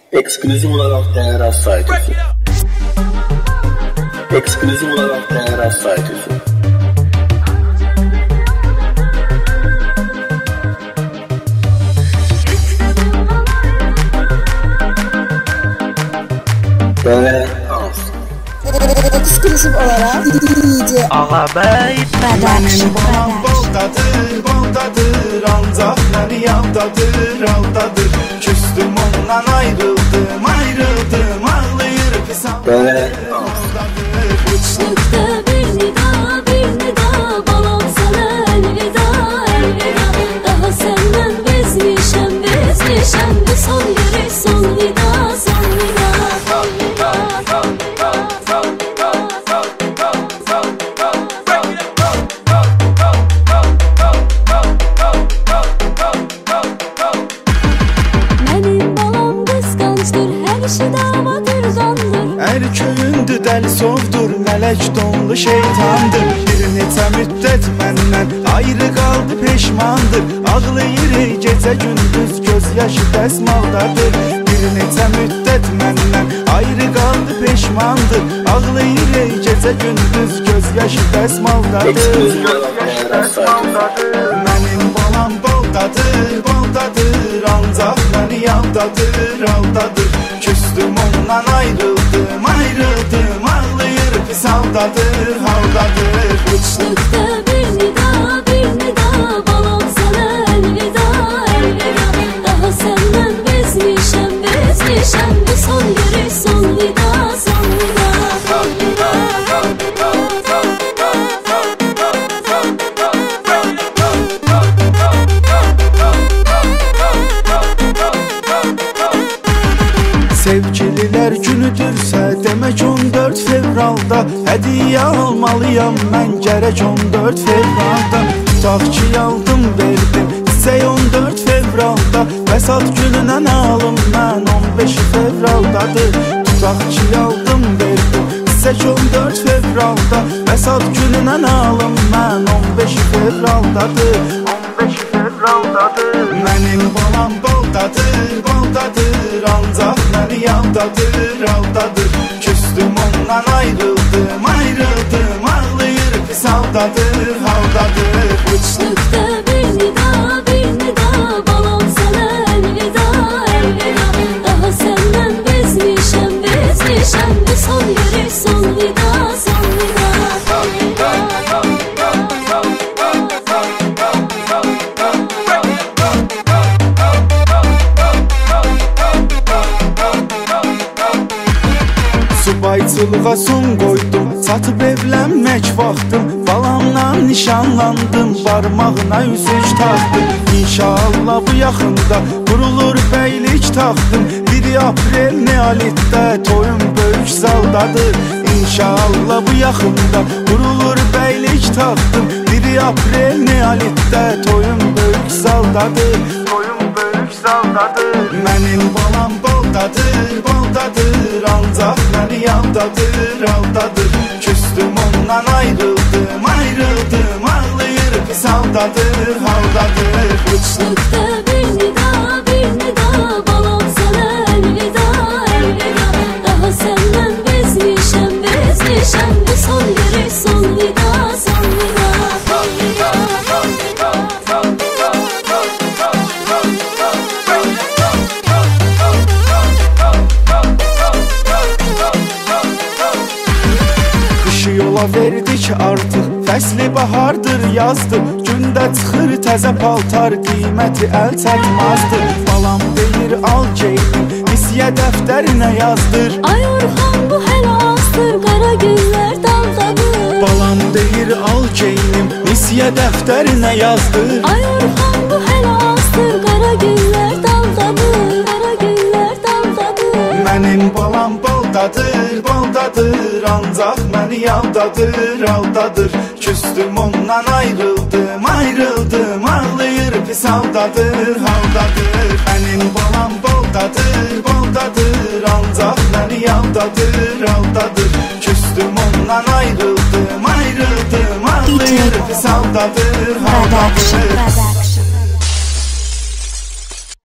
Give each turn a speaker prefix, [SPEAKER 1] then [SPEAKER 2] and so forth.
[SPEAKER 1] Eksklüziv olaraq Dəyər saytı. Eksklüziv olaraq Dəyər saytı.
[SPEAKER 2] Ekskluziv olarak DJ
[SPEAKER 3] Ağabey
[SPEAKER 4] Mənim balam baldadır, ancaq məni yavdadır, aldadır. Küstüm ondan ayrıldım, ağlayır pis aldadır.
[SPEAKER 5] Uçlukta bir nida, balam sana elvida. Daha senden bezmişəm, bu son yeri son nida.
[SPEAKER 4] Köyündür, dəli sovdur, mələk donlu şeytandır. Bir neçə müddət məndən ayrı qaldı, peşmandır. Ağlayır gecə gündüz, göz yaşı dəsmaldadır. Bir neçə müddət məndən ayrı qaldı, peşmandır. Ağlayır gecə gündüz, göz yaşı dəsmaldadır. Mənim balam baldadır, ancaq məni yavdadır, aldadır. Küstüm ondan ayrıldım, ağlayır pis haldadır.
[SPEAKER 5] Uçlukta bir nida, balam sana elvida. Daha senden bezmişəm, bu son yeri son nida.
[SPEAKER 4] Sevgililər günüdürsə demək 14 fevralda hədiyyə almalıyam mən gərək 14 fevralda. Tutaq ki aldım verdim çiçək 14 fevralda, vəsat gününə alım mən 15 fevraldadır. Tutaq ki aldım verdim çiçək 14 fevralda, vəsat gününə alım mən 15 fevraldadır. Mənim balam baldadır, ancaq məni yavdadır, aldadır. Küstüm ondan ayrıldım, ağlayır pis haldadır.
[SPEAKER 5] Uçlukta bir nida, balam sana elvida. Daha senden bezmişəm, bu son yeri son nida.
[SPEAKER 4] Subayçılığa son qoydum, satıb evlənmək vaxtım. Balamla nişanlandım, barmağına üzük taxdım. İnşallah bu yaxında qurulur bəylik taxtım. 1 aprel neolitdə toyum böyük zaldadır. İnşallah bu yaxında qurulur bəylik taxtım. 1 aprel neolitdə toyum böyük zaldadır. Mənim balam baldadır, ancaq məni yavdadır, aldadır. Küstüm ondan ayrıldım, ağlayır pis haldadır.
[SPEAKER 5] Uçlukta bir nida, balam sana elvida. Daha senden bezmişəm, bu son yeri son nida.
[SPEAKER 4] Yola verdik artıq, fəsli bahardır, yazdır. Gündə çıxır təzə paltar, qiyməti əl çatmazdır. Balam deyir al geydim, misiyə dəftərinə yazdır.
[SPEAKER 5] Ay Orxan bu hələ azdır, qara günlər daldadır.
[SPEAKER 4] Balam deyir al geydim, misiyə dəftərinə yazdır.
[SPEAKER 5] Ay Orxan bu hələ azdır, qara günlər daldadır.
[SPEAKER 4] Mənim balam baldadır, ancaq məni yavdadır, aldadır. Küstüm ondan ayrıldım, ağlayır pis haldadır. Mənim balam baldadır, ancaq məni yavdadır, aldadır. Küstüm ondan ayrıldım, ağlayır pis haldadır.